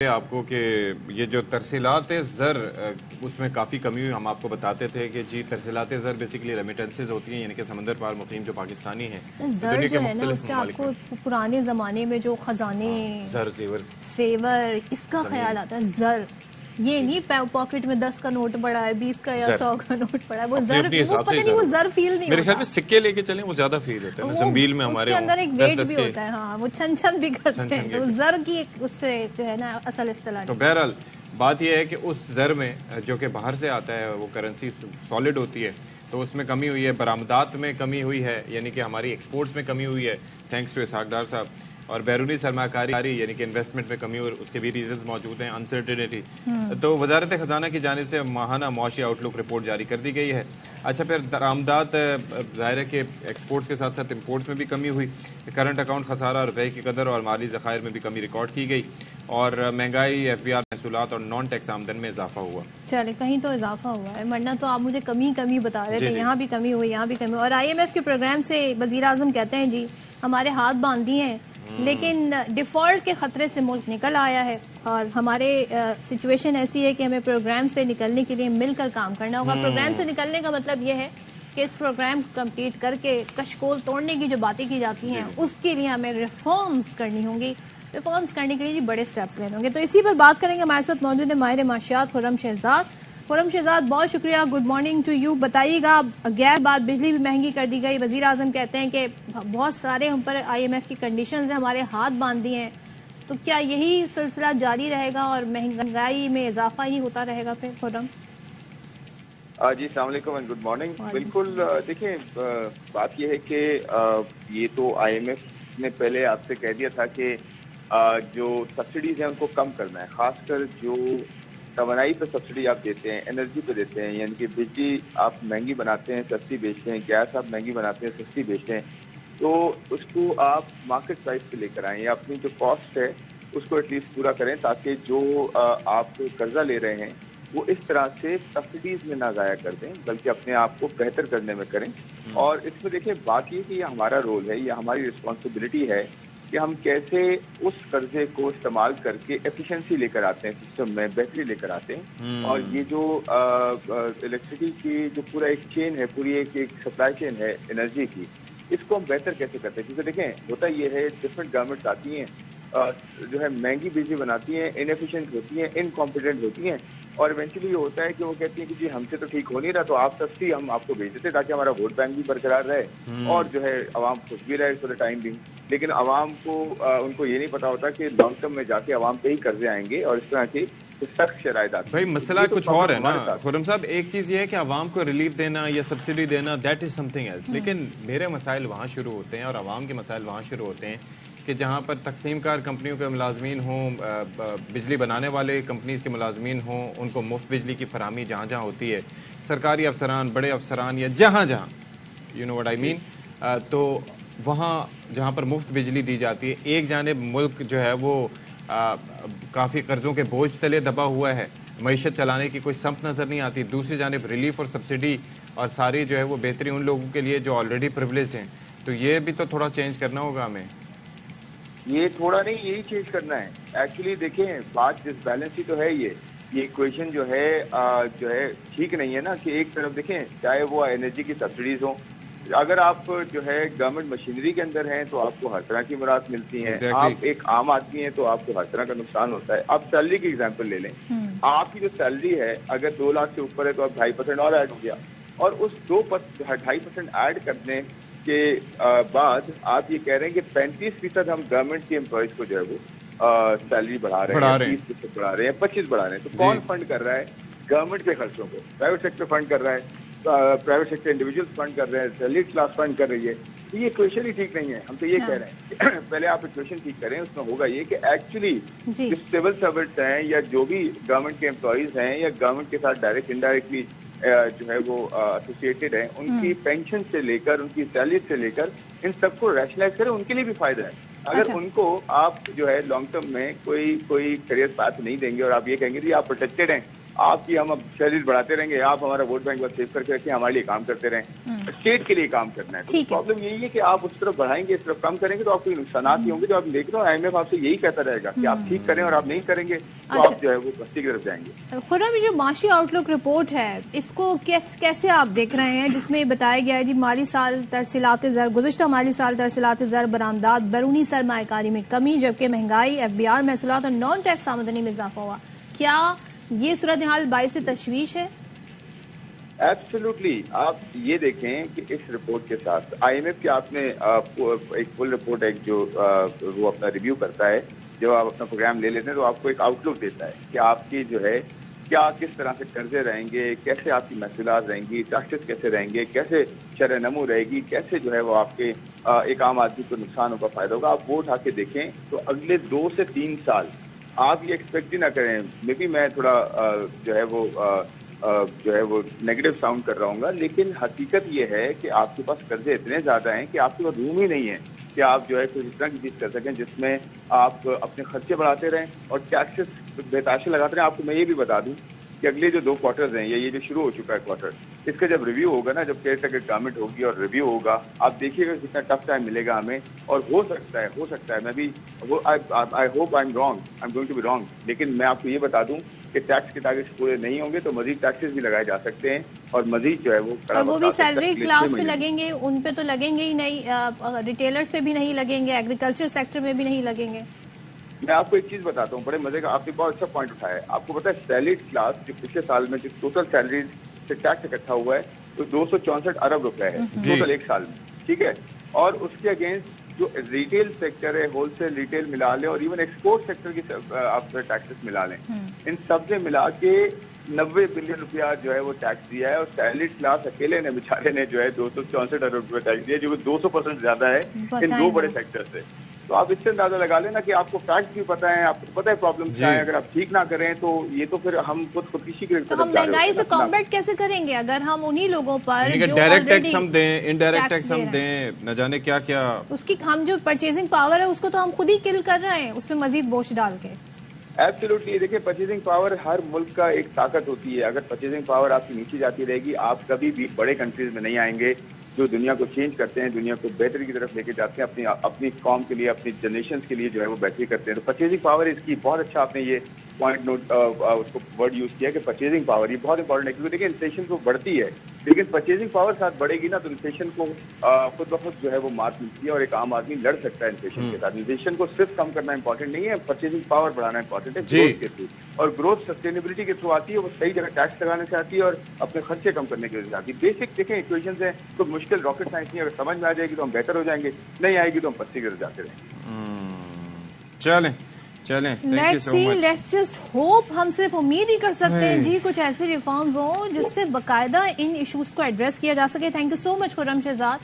آپ کو کہ یہ جو ترسیلات زر اس میں کافی کمی ہوئی. ہم آپ کو بتاتے تھے کہ جی ترسیلات زر بیسیکلی ریمیٹنسز ہوتی ہیں، یعنی کہ سمندر پار مقیم جو پاکستانی ہیں زر دنیا کے جو ہے نا، اس مختلف سے آپ ممالک کو میں پرانے زمانے میں جو خزانے زر زیور زیور اس کا زمین خیال آتا ہے. زر یہ جی نہیں پاکٹ میں 10 کا نوٹ پڑا ہے، 20 کا یا زر 100 کا نوٹ پڑا ہے. وہ اپنے زر، اپنے وہ حساب سے پتہ ہی نہیں، زر وہ ہوگا. زر فیل نہیں میرے خیال ہوتا. میں سکے لے کے چلیں وہ زیادہ فیل ہوتا ہے نا، وہ زنبیل میں اس ہمارے کے ہوں اندر ایک 10 ویٹ 10 بھی کے ہوتا ہے. ہاں، وہ چھن چھن بھی کرتے چھن ہیں. چھن کے تو بھی. زر کی ایک اس سے جو ہے نا اصل اصطلاح تو نہیں. بہرحال بات یہ ہے کہ اس زر میں جو کہ باہر سے آتا ہے وہ کرنسی سالڈ ہوتی ہے، تو اس میں کمی ہوئی ہے. برآمدات میں کمی ہوئی ہے، یعنی کہ ہماری ایکسپورٹس میں کمی ہوئی ہے تھینکس ٹو اسحاق ڈار صاحب. اور بیرونی سرمایہ کاری یعنی کہ انویسٹمنٹ میں کمی، اور اس کے بھی ریزنز موجود ہیں. انسرٹینٹی. تو وزارت خزانہ کی جانب سے ماہانہ معاشی آؤٹ لک رپورٹ جاری کر دی گئی ہے. اچھا، پھر درآمدات ظاہر ہے کہ ایکسپورٹس کے ساتھ ساتھ امپورٹس میں بھی کمی ہوئی. کرنٹ اکاؤنٹ خسارہ روپے کی قدر اور مالی ذخائر میں بھی کمی ریکارڈ کی گئی، اور مہنگائی، ایف بی آر محصولات اور نان ٹیکس آمدن میں اضافہ ہوا. چلے کہیں تو اضافہ ہوا ہے، ورنہ تو آپ مجھے کمی بتا رہے جی تھے. جی یہاں بھی کمی ہوئی، یہاں بھی کمی ہوئی. اور آئی ایم ایف کے پروگرام سے وزیر اعظم کہتے ہیں جی ہمارے ہاتھ باندھ دیے ہیں، لیکن ڈیفالٹ کے خطرے سے ملک نکل آیا ہے. اور ہمارے سچویشن ایسی ہے کہ ہمیں پروگرام سے نکلنے کے لیے مل کر کام کرنا ہوگا. پروگرام سے نکلنے کا مطلب یہ ہے کہ اس پروگرام کو کمپلیٹ کر کے کشکول توڑنے کی جو باتیں کی جاتی جی ہیں جی اس کے لیے ہمیں ریفارمز کرنی ہوں گی. ریفارمز کرنے کے لیے بڑے سٹیپس لینے ہوں گے. تو اسی پر بات کریں گے. ہمارے ساتھ موجود ہے ماہر معاشیات خرم شہزاد. خرم شہزاد، بہت شکریہ. Good morning to you. بتائیے گا، غیر بات بجلی بھی مہنگی کر دی گئی. وزیر اعظم کہتے ہیں کہ بہت سارے ہم پر آئی ایم ایف کی کنڈیشنز ہیں، ہمارے ہاتھ باندھ دیے ہیں. تو کیا یہی سلسلہ جاری رہے گا اور مہنگائی میں اضافہ ہی ہوتا رہے گا پھر خرم؟ جی السلام علیکم اینڈ گڈ مارننگ. وعلیکم بالکل دیکھیں، بات یہ ہے کہ یہ تو آئی ایم ایف نے پہلے آپ سے کہہ دیا تھا کہ جو سبسڈیز ہیں ان کو کم کرنا ہے. خاص کر جو توانائی پہ سبسڈی آپ دیتے ہیں، انرجی پہ دیتے ہیں، یعنی کہ بجلی آپ مہنگی بناتے ہیں سستی بیچتے ہیں، گیس آپ مہنگی بناتے ہیں سستی بیچتے ہیں، تو اس کو آپ مارکیٹ پرائس پہ لے کر آئیں، یا اپنی جو کاسٹ ہے اس کو ایٹ لیسٹ پورا کریں، تاکہ جو آپ قرضہ لے رہے ہیں وہ اس طرح سے سبسڈیز میں نہ ضائع کر دیں، بلکہ اپنے آپ کو بہتر کرنے میں کریں. اور اس میں دیکھیں بات یہ کہ یہ ہمارا رول ہے، یہ ہماری رسپانسبلٹی ہے کہ ہم کیسے اس قرضے کو استعمال کر کے ایفیشنسی لے کر آتے ہیں، سسٹم میں بہتری لے کر آتے ہیں. اور یہ جو الیکٹریسٹی کی جو پورا ایک چین ہے، پوری ایک سپلائی چین ہے انرجی کی، اس کو ہم بہتر کیسے کرتے ہیں. کیونکہ دیکھیں ہوتا یہ ہے، ڈفرینٹ گورنمنٹس آتی ہیں، جو ہے مہنگی بجلی بناتی ہیں، انیفیشینٹ ہوتی ہیں، انکمپیٹنٹ ہوتی ہیں، اور ایونچولی یہ ہوتا ہے کہ وہ کہتی ہیں کہ جی ہم سے تو ٹھیک ہو نہیں رہا، تو آپ سستی ہم آپ کو بھیج دیتے تاکہ ہمارا ووٹ بینک بھی برقرار رہے اور جو ہے عوام خوش بھی رہے فور دا ٹائم بینگ. لیکن عوام کو ان کو یہ نہیں پتا ہوتا کہ لانگ ٹرم میں جا کے عوام پہ ہی قرضے آئیں گے اور اس طرح کی سخت شرائط آتی بھائی ہیں. مسئلہ یہ تو کچھ اور پرابلم ہے نا ہمارے ساتھ. خرم صاحب. ایک چیز یہ ہے کہ عوام کو ریلیف دینا یا سبسڈی دینا، that is something else. لیکن میرے مسائل وہاں شروع ہوتے ہیں اور عوام کے مسائل وہاں شروع ہوتے ہیں کہ جہاں پر تقسیم کار کمپنیوں کے ملازمین ہوں، بجلی بنانے والے کمپنیز کے ملازمین ہوں، ان کو مفت بجلی کی فراہمی جہاں جہاں ہوتی ہے، سرکاری افسران، بڑے افسران، یا جہاں جہاں یو نو وٹ آئی مین، تو وہاں جہاں پر مفت بجلی دی جاتی ہے، ایک جانب ملک جو ہے وہ کافی قرضوں کے بوجھ تلے دبا ہوا ہے، معیشت چلانے کی کوئی سمت نظر نہیں آتی. دوسری جانب ریلیف اور سبسڈی اور ساری جو ہے وہ بہتری ان لوگوں کے لیے جو آلریڈی پریولیجڈ ہیں. تو یہ بھی تو تھوڑا چینج کرنا ہوگا ہمیں. یہ تھوڑا نہیں، یہی چینج کرنا ہے. ایکچولی دیکھیں بات ڈس بیلنس ہی تو ہے. یہ ایکویشن جو ہے ٹھیک نہیں ہے نا، کہ ایک طرف دیکھیں چاہے وہ انرجی کی سبسڈیز ہوں، اگر آپ جو ہے گورنمنٹ مشینری کے اندر ہیں تو آپ کو ہر طرح کی مراحت ملتی ہیں. ایگزیکٹلی. آپ ایک عام آدمی ہیں تو آپ کو ہر طرح کا نقصان ہوتا ہے. آپ سیلری کی ایگزامپل لے لیں. آپ کی جو سیلری ہے اگر 2 لاکھ سے اوپر ہے تو اب 2.5% اور ایڈ ہو گیا، اور اس 2.5% ایڈ کرنے کے بعد آپ یہ کہہ رہے ہیں کہ 35% ہم گورنمنٹ کے امپلائیز کو جو ہے وہ سیلری بڑھا رہے ہیں، 30% بڑھا رہے ہیں، 25 بڑھا رہے ہیں. تو جی کون فنڈ کر رہا ہے گورنمنٹ کے خرچوں کو؟ پرائیویٹ سیکٹر فنڈ کر رہا ہے، پرائیویٹ سیکٹر انڈیویجولس فنڈ کر رہے ہیں، سیلری کلاس فنڈ کر رہی ہے. تو یہ ایکویشن ہی ٹھیک نہیں ہے. ہم تو یہ کہہ رہے ہیں کہ پہلے آپ ایکویشن ٹھیک کریں. اس میں ہوگا یہ کہ ایکچولی جی جو سول سرونٹس ہیں یا جو بھی گورنمنٹ کے امپلائیز ہیں یا گورنمنٹ کے ساتھ ڈائریکٹ انڈائریکٹلی جو ہے وہ ایسوسیٹڈ ہیں، ان کی پینشن سے لے کر ان کی سیلری سے لے کر ان سب کو ریشنلائز کریں، ان کے لیے بھی فائدہ ہے. اگر اچھا ان کو آپ جو ہے لانگ ٹرم میں کوئی کیریئر پاتھ نہیں دیں گے اور آپ یہ کہیں گے کہ آپ پروٹیکٹڈ ہیں آپ کی ہم اب سیلری بڑھاتے رہیں گے, آپ ہمارا ووٹ بینک بس سیو کر کے رکھیں, ہمارے لیے کام کرتے رہیں, اسٹیٹ کے لیے کام کرنا ہے. تو پرابلم یہی ہے کہ آپ اس طرف بڑھائیں گے, اس طرف کم کریں گے تو آپ کو نقصانات ہی ہوں گے. جو آپ دیکھ رہے ہو آئی ایم ایف آپ سے یہی کہتا رہے گا کہ آپ ٹھیک کریں, اور آپ نہیں کریں گے تو آپ جو ہے وہ پستی کی طرف جائیں گے. خرم, جو معاشی آؤٹ لک رپورٹ ہے اس کو کیسے آپ دیکھ رہے ہیں, جس میں بتایا گیا ہے جی مالی سال ترسیلات زر, گزشتہ مالی سال ترسیلات زر برآمدات بیرونی سرمایہ کاری میں کمی, جبکہ مہنگائی, ایف بی آر محصولات اور نان ٹیکس آمدنی میں اضافہ ہوا. کیا یہ صورتحال باعث تشویش ہے؟ ایبسولوٹلی. آپ یہ دیکھیں کہ اس رپورٹ کے ساتھ آئی ایم ایف کی آپ نے ایک فل رپورٹ ہے جو وہ اپنا ریویو کرتا ہے, جب آپ اپنا پروگرام لے لیتے ہیں تو آپ کو ایک آؤٹ لک دیتا ہے کہ آپ کی جو ہے کیا کس طرح سے قرضے رہیں گے, کیسے آپ کی محصولات رہیں گی, ٹیکسز کیسے رہیں گے, کیسے شرح نمو رہے گی, کیسے جو ہے وہ آپ کے ایک عام آدمی کو نقصان ہوگا, فائدہ ہوگا. آپ وہ اٹھا کے دیکھیں تو اگلے 2 سے 3 سال آپ یہ ایکسپیکٹ ہی نہ کریں. مے بی میں تھوڑا جو ہے وہ نیگیٹو ساؤنڈ کر رہا ہوں گا, لیکن حقیقت یہ ہے کہ آپ کے پاس قرضے اتنے زیادہ ہیں کہ آپ کے پاس روم ہی نہیں ہے کہ آپ جو ہے کوئی اس طرح کی چیز کر سکیں جس میں آپ اپنے خرچے بڑھاتے رہیں اور ٹیکسز بے تحاشا لگاتے رہیں. آپ کو میں یہ بھی بتا دوں کہ اگلے جو 2 کوارٹرز ہیں, یہ جو شروع ہو چکا ہے کوارٹر, اس کا جب ریویو ہوگا نا, جب کیئر ٹیکر گورنمنٹ ہوگی اور ریویو ہوگا, آپ دیکھیے گا کتنا ٹف ٹائم ملے گا ہمیں. اور ہو سکتا ہے میں بھی I hope I am going to be wrong, لیکن میں آپ کو یہ بتا دوں کہ ٹیکس کے ٹارگیٹس پورے نہیں ہوں گے تو مزید ٹیکسز بھی لگائے جا سکتے ہیں, اور مزید جو ہے وہ بھی سیلری کلاس پہ لگیں گے, ان پہ تو لگیں گے ہی نہیں, ریٹیلرز پہ بھی نہیں لگیں گے, ایگریکلچر سیکٹر میں بھی نہیں لگیں گے. میں آپ کو ایک چیز بتاتا ہوں, بڑے مزے کا, آپ نے بہت اچھا پوائنٹ اٹھایا ہے. آپ کو پتا ہے سیلریڈ کلاس جو پچھلے سال میں جو ٹوٹل سیلریز سے ٹیکس اکٹھا ہوا ہے تو 264 ارب روپے ہے ٹوٹل ایک سال میں, ٹھیک ہے. اور اس کے اگینسٹ جو ریٹیل سیکٹر ہے, ہول سیل ریٹیل ملا لیں اور ایون ایکسپورٹ سیکٹر کی آپ ٹیکسز ملا لیں, ان سب سے ملا کے 90 بلین روپیہ جو ہے وہ ٹیکس دیا ہے. اور سیلریڈ کلاس اکیلے نے بیچارے نے جو ہے 264 ارب روپے ٹیکس دیا, جو 200% زیادہ ہے ان 2 بڑے سیکٹر سے. تو آپ اس سے اندازہ لگا لینا کہ آپ کو فیکٹ بھی پتہ ہے, آپ کو پتہ ہے پرابلم کیا ہے. اگر آپ ٹھیک نہ کریں تو یہ تو پھر ہم خودکشی کی تو ہم مہنگائی سے کمبیٹ کیسے کریں گے اگر ہم انہی لوگوں پر ڈائریکٹ ٹیکس ہم دیں, انڈائریکٹ ٹیکس ہم دیں, نہ جانے کیا کیا, اس کی ہم جو پرچیزنگ پاور ہے اس کو تو ہم خود ہی کل کر رہے ہیں اس میں مزید بوجھ ڈال کے. ایبسولوٹلی. دیکھیں پرچیزنگ پاور ہر ملک کا ایک طاقت ہوتی ہے. اگر پرچیزنگ پاور آپ کی نیچے جاتی رہے گی, آپ کبھی بھی بڑے کنٹریز میں نہیں آئیں گے جو دنیا کو چینج کرتے ہیں, دنیا کو بہتری کی طرف لے کے جاتے ہیں, اپنی قوم کے لیے, اپنی جنریشنز کے لیے جو ہے وہ بہتری کرتے ہیں. تو پرچیزنگ پاور اس کی بہت اچھا آپ نے یہ پوائنٹ نوٹ اس کو ورڈ یوز کیا کہ پرچیزنگ پاور یہ بہت امپورٹنٹ ہے, کیونکہ دیکھیں انفلیشن تو بڑھتی ہے لیکن پرچیزنگ پاور ساتھ بڑھے گی نا تو انفلیشن کو خود بخود جو ہے وہ مات ملتی ہے اور ایک عام آدمی لڑ سکتا ہے انفلیشن کے ساتھ. انفلیشن کو صرف کم کرنا امپورٹنٹ نہیں ہے, پرچیزنگ پاور بڑھانا امپورٹنٹ ہے گروتھ کے تھرو, اور گروتھ سسٹینیبلٹی کے تھرو آتی ہے. وہ صحیح جگہ ٹیکس لگانے سے آتی ہے اور اپنے خرچے کم کرنے کی وجہ سے آتی ہے. بیسک دیکھیں ایکویشنز ہیں تو مشکل راکٹ سائنس نہیں, اگر سمجھ میں آ جائے گی تو ہم بہتر ہو جائیں گے, نہیں آئے گی تو ہم پستی کی طرف جاتے رہیں گے. چلیں لیٹس جسٹ ہوپ. ہم صرف امید ہی کر سکتے ہیں جی کچھ ایسے ریفارمز ہوں جس سے باقاعدہ ان ایشوز کو ایڈریس کیا جا سکے. Thank you so much Khurram Shahzad.